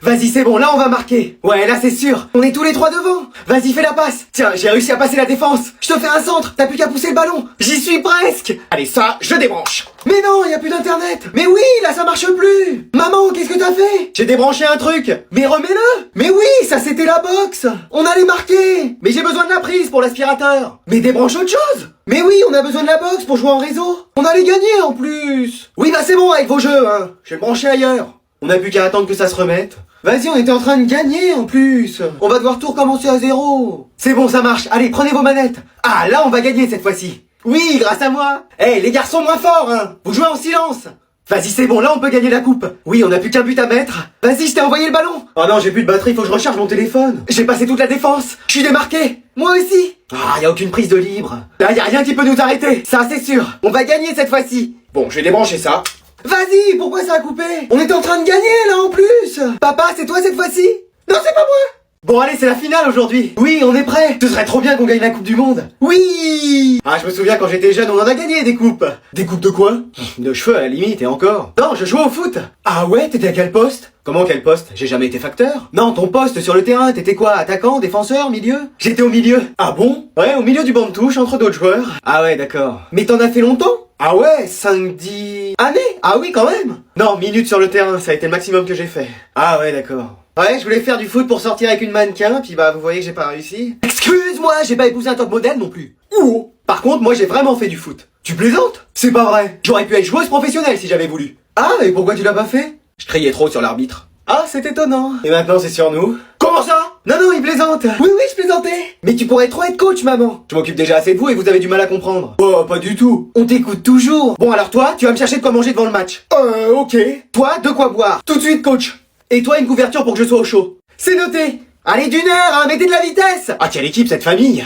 Vas-y, c'est bon, là on va marquer. Ouais, là c'est sûr. On est tous les trois devant. Vas-y, fais la passe. Tiens, j'ai réussi à passer la défense. Je te fais un centre. T'as plus qu'à pousser le ballon. J'y suis presque. Allez, ça, je débranche. Mais non, y a plus d'internet. Mais oui, là ça marche plus. Maman, qu'est-ce que t'as fait? J'ai débranché un truc. Mais remets-le. Mais oui, ça c'était la box. On allait marquer. Mais j'ai besoin de la prise pour l'aspirateur. Mais débranche autre chose. Mais oui, on a besoin de la box pour jouer en réseau. On allait gagner en plus. Oui, bah c'est bon avec vos jeux, hein. Je vais le brancher ailleurs. On n'a plus qu'à attendre que ça se remette. Vas-y, on était en train de gagner en plus. On va devoir tout recommencer à zéro. C'est bon, ça marche. Allez, prenez vos manettes. Ah, là, on va gagner cette fois-ci. Oui, grâce à moi. Eh, les garçons moins forts, hein. Vous jouez en silence. Vas-y, c'est bon, là, on peut gagner la coupe. Oui, on n'a plus qu'un but à mettre. Vas-y, je t'ai envoyé le ballon. Oh non, j'ai plus de batterie, faut que je recharge mon téléphone. J'ai passé toute la défense. Je suis démarqué. Moi aussi. Ah, y a aucune prise de libre. Là, y a rien qui peut nous arrêter. Ça, c'est sûr. On va gagner cette fois-ci. Bon, je vais débrancher ça. Vas-y, pourquoi ça a coupé? On était en train de gagner là en plus. Papa, c'est toi cette fois-ci? Non, c'est pas moi. Bon allez, c'est la finale aujourd'hui. Oui, on est prêt. Ce serait trop bien qu'on gagne la coupe du monde. Oui. Ah, je me souviens quand j'étais jeune, on en a gagné des coupes. Des coupes de quoi? De cheveux à la limite et encore. Non, je jouais au foot. Ah ouais, t'étais à quel poste? Comment quel poste? J'ai jamais été facteur. Non, ton poste sur le terrain, t'étais quoi? Attaquant, défenseur, milieu? J'étais au milieu. Ah bon? Ouais, au milieu du banc de touche, entre d'autres joueurs. Ah ouais, d'accord. Mais t'en as fait longtemps? Ah ouais, 5-10 années? Ah oui, quand même. Non, minutes sur le terrain, ça a été le maximum que j'ai fait. Ah ouais, d'accord. Ouais, je voulais faire du foot pour sortir avec une mannequin, puis bah vous voyez que j'ai pas réussi. Excuse-moi, j'ai pas épousé un top modèle non plus. Ouh. Par contre, moi j'ai vraiment fait du foot. Tu plaisantes? C'est pas vrai. J'aurais pu être joueuse professionnelle si j'avais voulu. Ah, et pourquoi tu l'as pas fait? Je criais trop sur l'arbitre. Ah, c'est étonnant. Et maintenant c'est sur nous. Comment ça? Non, non, il plaisante. Oui, oui, je plaisantais. Mais tu pourrais trop être coach, maman. Je m'occupe déjà assez de vous et vous avez du mal à comprendre. Oh, pas du tout. On t'écoute toujours. Bon, alors toi, tu vas me chercher de quoi manger devant le match. Ok. Toi, de quoi boire. Tout de suite, coach. Et toi, une couverture pour que je sois au chaud. C'est noté. Allez, d'une heure, hein, mettez de la vitesse. Ah, quelle équipe, cette famille.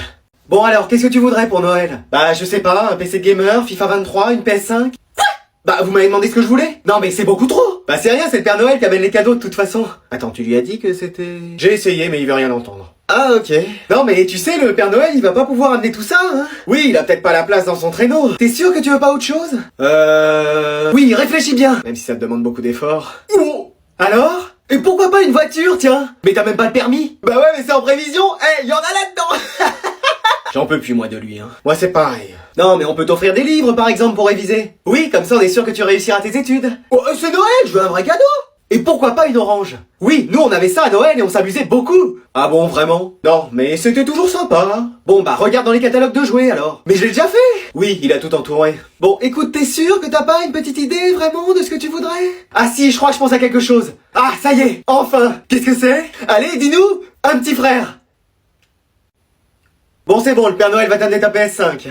Bon, alors, qu'est-ce que tu voudrais pour Noël? Bah, je sais pas, un PC gamer, FIFA 23, une PS5. Bah, vous m'avez demandé ce que je voulais? Non, mais c'est beaucoup trop. Bah, c'est rien, c'est le Père Noël qui amène les cadeaux de toute façon. Attends, tu lui as dit que c'était... J'ai essayé, mais il veut rien entendre. Ah, ok. Non, mais tu sais, le Père Noël, il va pas pouvoir amener tout ça, hein. Oui, il a peut-être pas la place dans son traîneau. T'es sûr que tu veux pas autre chose? Oui, réfléchis bien. Même si ça te demande beaucoup d'efforts. Oh. Alors? Et pourquoi pas une voiture, tiens? Mais t'as même pas le permis? Bah ouais, mais c'est en prévision. Eh, y en a là-dedans. J'en peux plus, moi, de lui, hein. Moi, c'est pareil. Non, mais on peut t'offrir des livres, par exemple, pour réviser. Oui, comme ça, on est sûr que tu réussiras tes études. Oh, c'est Noël, je veux un vrai cadeau. Et pourquoi pas une orange? Oui, nous, on avait ça à Noël et on s'amusait beaucoup. Ah bon, vraiment? Non, mais c'était toujours sympa. Bon, bah, regarde dans les catalogues de jouets, alors. Mais je l'ai déjà fait. Oui, il a tout entouré. Bon, écoute, t'es sûr que t'as pas une petite idée, vraiment, de ce que tu voudrais? Ah si, je crois que je pense à quelque chose. Ah, ça y est, enfin. Qu'est-ce que c'est? Allez, dis-nous, un petit frère. Bon, c'est bon, le Père Noël va t'amener ta PS5.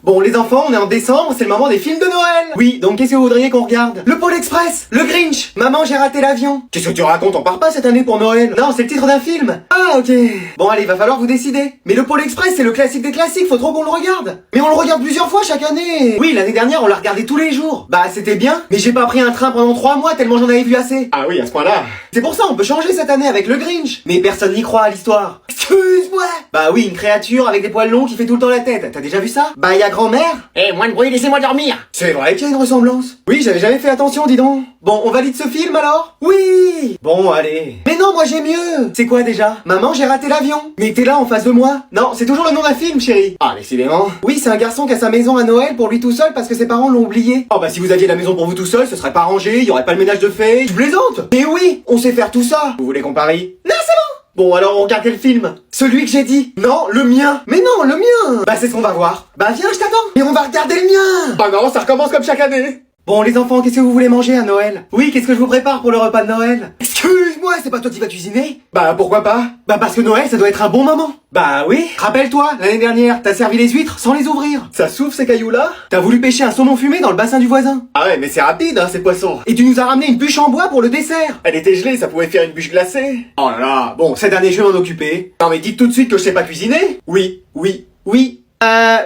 Bon, les enfants, on est en décembre, c'est le moment des films de Noël. Oui, donc qu'est-ce que vous voudriez qu'on regarde? Le Pôle Express, le Grinch, Maman, j'ai raté l'avion. Qu'est-ce que tu racontes? On part pas cette année pour Noël. Non, c'est le titre d'un film. Ah, ok. Bon, allez, va falloir vous décider. Mais le Pôle Express, c'est le classique des classiques, faut trop qu'on le regarde. Mais on le regarde plusieurs fois chaque année. Oui, l'année dernière, on l'a regardé tous les jours. Bah, c'était bien, mais j'ai pas pris un train pendant 3 mois tellement j'en avais vu assez. Ah oui, à ce point-là. C'est pour ça, on peut changer cette année avec le Grinch. Mais personne n'y croit à l'histoire. Excuse-moi. Bah oui, une créature avec des poils longs qui fait tout le temps la tête. T'as déjà vu ça? Bah, y a grand-mère. Eh, moins de bruit, laissez-moi dormir. C'est vrai qu'il y a une ressemblance. Oui, j'avais jamais fait attention, dis donc. Bon, on valide ce film alors? Oui. Bon, allez. Mais non, moi j'ai mieux. C'est quoi déjà? Maman, j'ai raté l'avion. Mais t'es là en face de moi. Non, c'est toujours le nom d'un film, chérie. Ah, décidément. Oui, c'est un garçon qui a sa maison à Noël pour lui tout seul parce que ses parents l'ont oublié. Oh bah si vous aviez la maison pour vous tout seul, ce serait pas rangé, il y aurait pas le ménage de fait. Tu plaisantes? Mais oui, on sait faire tout ça. Vous voulez qu'on parie? Non, c'est bon. Bon, alors on regarde quel film? Celui que j'ai dit. Non, le mien. Mais non, le mien. Bah c'est ce qu'on va voir. Bah viens, je t'attends. Mais on va regarder le mien. Oh non, ça recommence comme chaque année. Bon, les enfants, qu'est-ce que vous voulez manger à Noël? Oui, qu'est-ce que je vous prépare pour le repas de Noël? Excuse-moi, c'est pas toi qui vas cuisiner? Bah pourquoi pas? Bah parce que Noël, ça doit être un bon moment. Bah oui. Rappelle-toi, l'année dernière, t'as servi les huîtres sans les ouvrir. Ça souffle ces cailloux-là? T'as voulu pêcher un saumon fumé dans le bassin du voisin. Ah ouais, mais c'est rapide, hein, ces poissons. Et tu nous as ramené une bûche en bois pour le dessert. Elle était gelée, ça pouvait faire une bûche glacée. Oh là là, bon, cette année je vais m'en occuper. Non mais dites tout de suite que je sais pas cuisiner. Oui, oui, oui,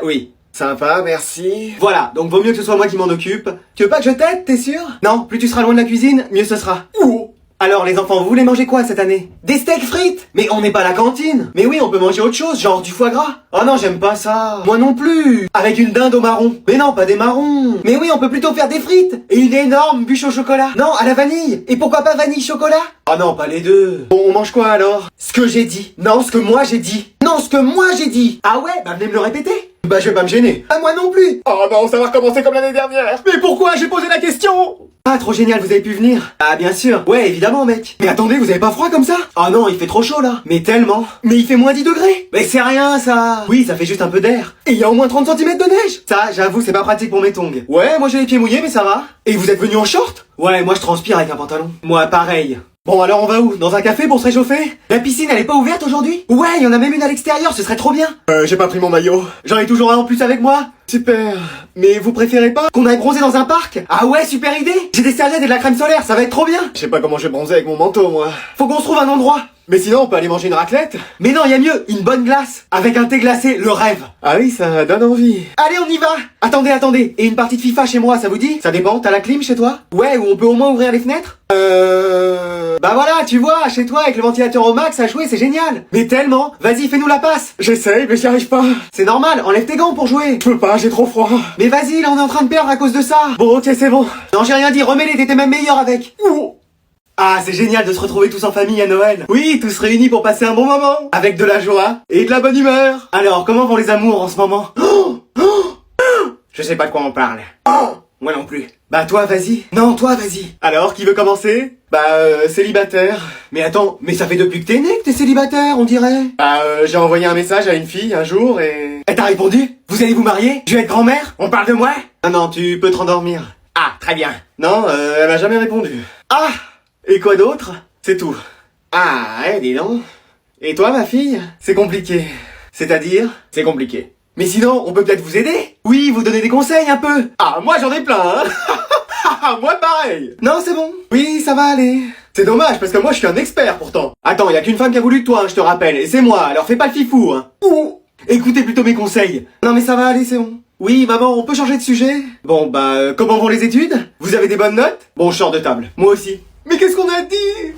oui. Sympa, merci. Voilà, donc vaut mieux que ce soit moi qui m'en occupe. Tu veux pas que je t'aide, t'es sûr? Non, plus tu seras loin de la cuisine, mieux ce sera. Ouh. Alors les enfants, vous voulez manger quoi cette année? Des steaks frites? Mais on n'est pas à la cantine. Mais oui, on peut manger autre chose, genre du foie gras. Oh non, j'aime pas ça. Moi non plus. Avec une dinde au marron. Mais non, pas des marrons. Mais oui, on peut plutôt faire des frites. Et une énorme bûche au chocolat. Non, à la vanille. Et pourquoi pas vanille chocolat? Oh non, pas les deux. Bon, on mange quoi alors? Ce que j'ai dit. Non, ce que moi j'ai dit. Non, ce que moi j'ai dit. Ah ouais? Bah venez me le répéter. Bah je vais pas me gêner. Ah moi non plus. Oh non, ça va recommencer comme l'année dernière. Mais pourquoi j'ai posé la question? Ah trop génial, vous avez pu venir. Ah bien sûr. Ouais évidemment mec. Mais attendez, vous avez pas froid comme ça? Ah non, il fait trop chaud là. Mais tellement. Mais il fait moins 10 degrés. Mais c'est rien ça. Oui, ça fait juste un peu d'air. Et il y a au moins 30 cm de neige. Ça, j'avoue, c'est pas pratique pour mes tongs. Ouais, moi j'ai les pieds mouillés mais ça va. Et vous êtes venu en short? Ouais, moi je transpire avec un pantalon. Moi pareil. Bon alors on va où? Dans un café pour se réchauffer? La piscine elle est pas ouverte aujourd'hui? Ouais, il y en a même une à l'extérieur, ce serait trop bien. J'ai pas pris mon maillot. J'en ai toujours un en plus avec moi. Super. Mais vous préférez pas qu'on aille bronzer dans un parc? Ah ouais, super idée. J'ai des serviettes et de la crème solaire, ça va être trop bien. Je sais pas comment je vais bronzer avec mon manteau moi. Faut qu'on se trouve un endroit. Mais sinon on peut aller manger une raclette. Mais non, y a mieux, une bonne glace. Avec un thé glacé, le rêve. Ah oui, ça donne envie. Allez, on y va. Attendez. Et une partie de FIFA chez moi, ça vous dit? Ça dépend, t'as la clim chez toi? Ouais, ou on peut au moins ouvrir les fenêtres? Bah voilà, tu vois, chez toi avec le ventilateur au max à jouer, c'est génial. Mais tellement. Vas-y, fais-nous la passe. J'essaye, mais j'y arrive pas. C'est normal, enlève tes gants pour jouer. Je peux pas, j'ai trop froid. Mais vas-y, là on est en train de perdre à cause de ça. Bon, ok, c'est bon. Non, j'ai rien dit, remets-les, t'étais même meilleur avec. Ouh. Ah, c'est génial de se retrouver tous en famille à Noël. Oui, tous réunis pour passer un bon moment. Avec de la joie et de la bonne humeur. Alors, comment vont les amours en ce moment? Je sais pas de quoi on parle. Moi non plus. Bah toi, vas-y. Non, toi, vas-y. Alors, qui veut commencer? Célibataire. Mais attends, mais ça fait depuis que t'es né que t'es célibataire, on dirait. J'ai envoyé un message à une fille un jour et... Elle t'a répondu? Vous allez vous marier? Je vais être grand-mère? On parle de moi? Ah non, tu peux te rendormir. Ah, très bien. Non, elle m'a jamais répondu. Ah! Et quoi d'autre? C'est tout. Ah, dis donc. Et toi, ma fille? C'est compliqué. C'est-à-dire? C'est compliqué. Mais sinon, on peut peut-être vous aider? Oui, vous donner des conseils un peu. Ah, moi j'en ai plein, hein. Moi pareil. Non, c'est bon. Oui, ça va aller. C'est dommage, parce que moi je suis un expert pourtant. Attends, y a qu'une femme qui a voulu de toi, hein, je te rappelle. Et c'est moi, alors fais pas le fifou, hein. Ouh. Écoutez plutôt mes conseils. Non mais ça va aller, c'est bon. Oui, maman, on peut changer de sujet? Bon, comment vont les études? Vous avez des bonnes notes? Bon, je sors de table. Moi aussi. Mais qu'est-ce qu'on a dit?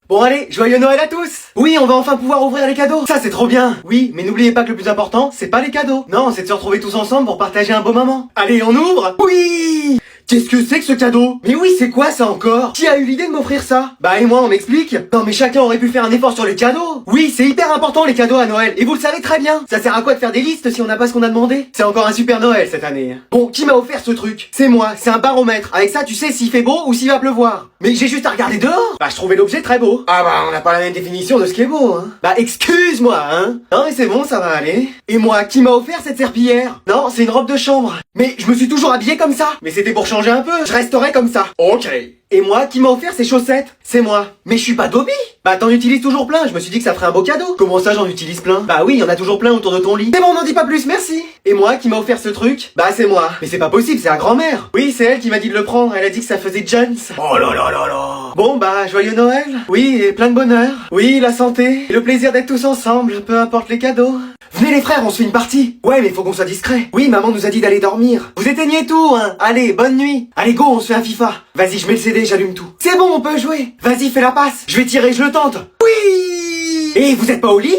Bon allez, joyeux Noël à tous! Oui, on va enfin pouvoir ouvrir les cadeaux! Ça c'est trop bien! Oui, mais n'oubliez pas que le plus important, c'est pas les cadeaux! Non, c'est de se retrouver tous ensemble pour partager un beau moment! Allez, on ouvre! Oui! Qu'est-ce que c'est que ce cadeau? Mais oui, c'est quoi ça encore? Qui a eu l'idée de m'offrir ça? Bah et moi, on m'explique? Non mais chacun aurait pu faire un effort sur les cadeaux! Oui, c'est hyper important les cadeaux à Noël, et vous le savez très bien! Ça sert à quoi de faire des listes si on n'a pas ce qu'on a demandé? C'est encore un super Noël cette année! Bon, qui m'a offert ce truc? C'est moi, c'est un baromètre! Avec ça, tu sais s'il fait beau ou s'il va pleuvoir! Mais j'ai juste à regarder dehors! Bah je trouvais l'objet très beau! Ah bah on n'a pas la même définition de ce qui est beau, hein! Bah excuse-moi, hein! Non mais c'est bon, ça va aller! Et moi, qui m'a offert cette serpillière? Non, c'est une robe de chambre! Mais je me suis toujours habillé comme ça! Mais c'était pour changer un peu! Je resterai comme ça! Ok! Et moi, qui m'a offert ces chaussettes? C'est moi. Mais je suis pas Dobby. Bah t'en utilises toujours plein, je me suis dit que ça ferait un beau cadeau. Comment ça j'en utilise plein? Bah oui, il y en a toujours plein autour de ton lit. C'est bon, on n'en dit pas plus, merci. Et moi, qui m'a offert ce truc? Bah c'est moi. Mais c'est pas possible, c'est la grand-mère. Oui, c'est elle qui m'a dit de le prendre, elle a dit que ça faisait Jones. Oh là là là là. Bon bah, joyeux Noël. Oui, et plein de bonheur. Oui, la santé. Et le plaisir d'être tous ensemble, peu importe les cadeaux. Venez les frères, on se fait une partie. Ouais, mais faut qu'on soit discret. Oui, maman nous a dit d'aller dormir. Vous éteignez tout, hein. Allez, bonne nuit. Allez, go, on se fait un FIFA. Vas-y, je mets le CD, j'allume tout. C'est bon, on peut jouer. Vas-y, fais la passe. Je vais tirer, je le tente. Oui. Et vous êtes pas au lit?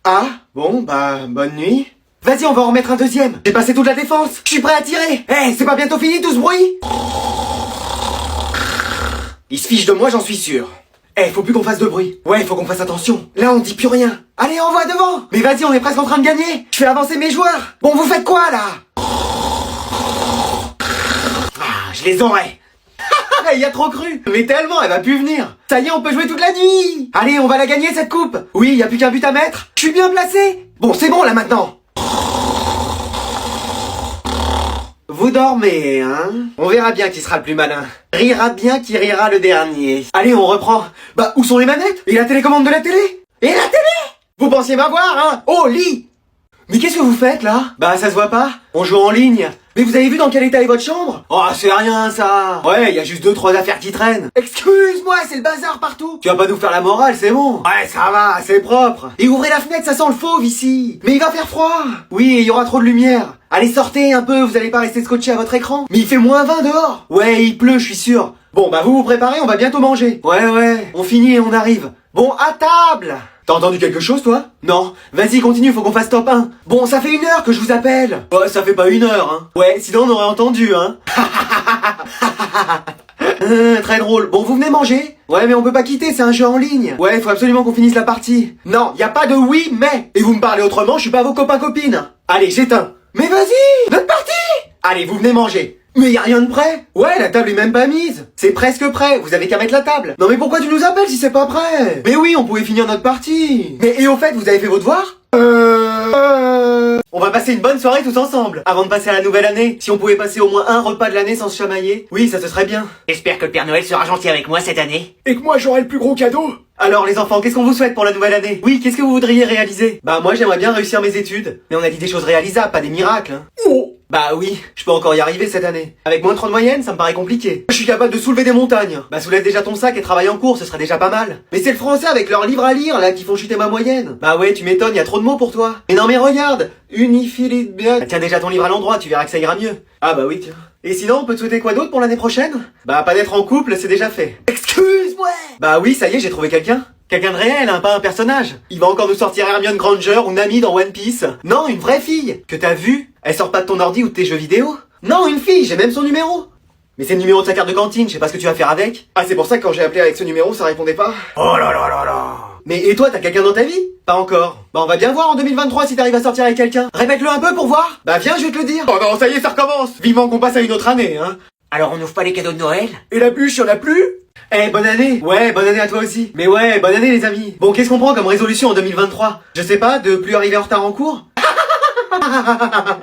Ah, bon, bah, bonne nuit. Vas-y, on va en remettre un deuxième. J'ai passé toute la défense. Je suis prêt à tirer. Eh, c'est pas bientôt fini tout ce bruit? Il se fiche de moi, j'en suis sûr. Eh, faut plus qu'on fasse de bruit. Ouais, faut qu'on fasse attention. Là, on dit plus rien. Allez, on va devant. Mais vas-y, on est presque en train de gagner. Je fais avancer mes joueurs. Bon, vous faites quoi, là? Ah, je les aurais. Il y a trop cru. Mais tellement, elle va plus venir. Ça y est, on peut jouer toute la nuit. Allez, on va la gagner, cette coupe. Oui, y a plus qu'un but à mettre. Je suis bien placé. Bon, c'est bon, là, maintenant. Vous dormez, hein? On verra bien qui sera le plus malin. Rira bien qui rira le dernier. Allez, on reprend. Bah, où sont les manettes? Et la télécommande de la télé? Et la télé? Vous pensiez m'avoir, hein? Oh, lit! Mais qu'est-ce que vous faites, là? Bah, ça se voit pas. On joue en ligne. Mais vous avez vu dans quel état est votre chambre? Oh, c'est rien, ça. Ouais, y a juste 2-3 affaires qui traînent. Excuse-moi, c'est le bazar partout. Tu vas pas nous faire la morale, c'est bon. Ouais, ça va, c'est propre. Et ouvrez la fenêtre, ça sent le fauve ici. Mais il va faire froid. Oui, et il y aura trop de lumière. Allez, sortez un peu, vous allez pas rester scotché à votre écran. Mais il fait -20 dehors. Ouais, il pleut, je suis sûr. Bon bah vous vous préparez, on va bientôt manger. Ouais, on finit et on arrive. Bon, à table. T'as entendu quelque chose toi? Non. Vas-y, continue, faut qu'on fasse top 1. Bon, ça fait 1 heure que je vous appelle. Ouais, ça fait pas 1 heure, hein. Ouais, sinon on aurait entendu, hein. Très drôle. Bon, vous venez manger? Ouais, mais on peut pas quitter, c'est un jeu en ligne. Ouais, faut absolument qu'on finisse la partie. Non, y a pas de oui, mais. Et vous me parlez autrement, je suis pas vos copains-copines. Allez, j'éteins. Mais vas-y, notre partie. Allez, vous venez manger. Mais y a rien de prêt. Ouais, la table est même pas mise. C'est presque prêt, vous avez qu'à mettre la table. Non mais pourquoi tu nous appelles si c'est pas prêt? Mais oui, on pouvait finir notre partie. Mais et au fait, vous avez fait vos devoirs? On va passer une bonne soirée tous ensemble. Avant de passer à la nouvelle année, si on pouvait passer au moins un repas de l'année sans se chamailler, oui, ça se serait bien. J'espère que le Père Noël sera gentil avec moi cette année. Et que moi j'aurai le plus gros cadeau. Alors les enfants, qu'est-ce qu'on vous souhaite pour la nouvelle année? Oui, qu'est-ce que vous voudriez réaliser? Bah moi j'aimerais bien réussir mes études. Mais on a dit des choses réalisables, pas des miracles, hein. Oh. Bah oui, je peux encore y arriver cette année. Avec moins de 3 de moyenne, ça me paraît compliqué. Je suis capable de soulever des montagnes. Bah soulève déjà ton sac et travaille en cours, ce serait déjà pas mal. Mais c'est le français avec leurs livres à lire là qui font chuter ma moyenne. Bah ouais, tu m'étonnes, y a trop de mots pour toi. Mais non mais regarde, unifilide bien. Bah, tiens déjà ton livre à l'endroit, tu verras que ça ira mieux. Ah bah oui tiens. Et sinon, on peut te souhaiter quoi d'autre pour l'année prochaine? Bah pas d'être en couple, c'est déjà fait. Excuse-moi. Bah oui, ça y est, j'ai trouvé quelqu'un. Quelqu'un de réel, hein, pas un personnage. Il va encore nous sortir Hermione Granger ou Nami dans One Piece. Non, une vraie fille. Que t'as vue? Elle sort pas de ton ordi ou de tes jeux vidéo? Non, une fille, j'ai même son numéro. Mais c'est le numéro de sa carte de cantine, je sais pas ce que tu vas faire avec. Ah, c'est pour ça que quand j'ai appelé avec ce numéro, ça répondait pas. Oh là là là là. Mais et toi, t'as quelqu'un dans ta vie? Pas encore. Bah on va bien voir en 2023 si t'arrives à sortir avec quelqu'un. Répète-le un peu pour voir. Bah viens, je vais te le dire. Oh non, ça y est, ça recommence. Vivement qu'on passe à une autre année, hein. Alors on n'ouvre pas les cadeaux de Noël? Et la bûche, y'en a plus? Eh, bonne année. Ouais, bonne année à toi aussi. Mais ouais, bonne année les amis. Bon, qu'est-ce qu'on prend comme résolution en 2023? Je sais pas, de plus arriver en retard en cours?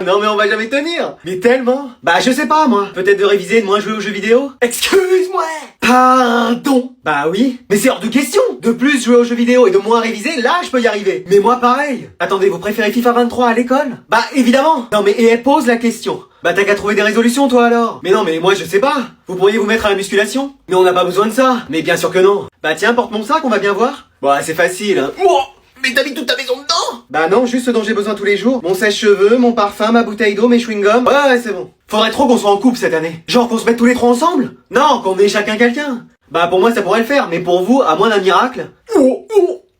Non mais on va jamais tenir. Mais tellement. Bah je sais pas moi. Peut-être de réviser, de moins jouer aux jeux vidéo. Excuse-moi. Pardon. Bah oui. Mais c'est hors de question. De plus jouer aux jeux vidéo et de moins réviser, là je peux y arriver. Mais moi pareil. Attendez, vous préférez FIFA 23 à l'école? Bah évidemment. Non mais et elle pose la question. Bah t'as qu'à trouver des résolutions toi alors. Mais non mais moi je sais pas. Vous pourriez vous mettre à la musculation? Mais on n'a pas besoin de ça. Mais bien sûr que non. Bah tiens, porte mon sac, on va bien voir. Bah c'est facile hein. Oh. Mais t'as mis toute ta maison dedans? Bah non, juste ce dont j'ai besoin tous les jours. Mon sèche-cheveux, mon parfum, ma bouteille d'eau, mes chewing-gums. Ouais, c'est bon. Faudrait trop qu'on soit en couple cette année. Genre qu'on se mette tous les 3 ensemble? Non, qu'on ait chacun quelqu'un. Bah pour moi ça pourrait le faire, mais pour vous, à moins d'un miracle. Oh.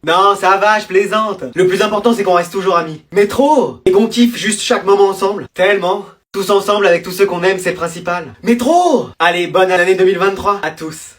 Non, ça va, je plaisante. Le plus important c'est qu'on reste toujours amis. Mais trop. Et qu'on kiffe juste chaque moment ensemble. Tellement. Tous ensemble avec tous ceux qu'on aime, c'est le principal. Mais trop. Allez, bonne année 2023 à tous.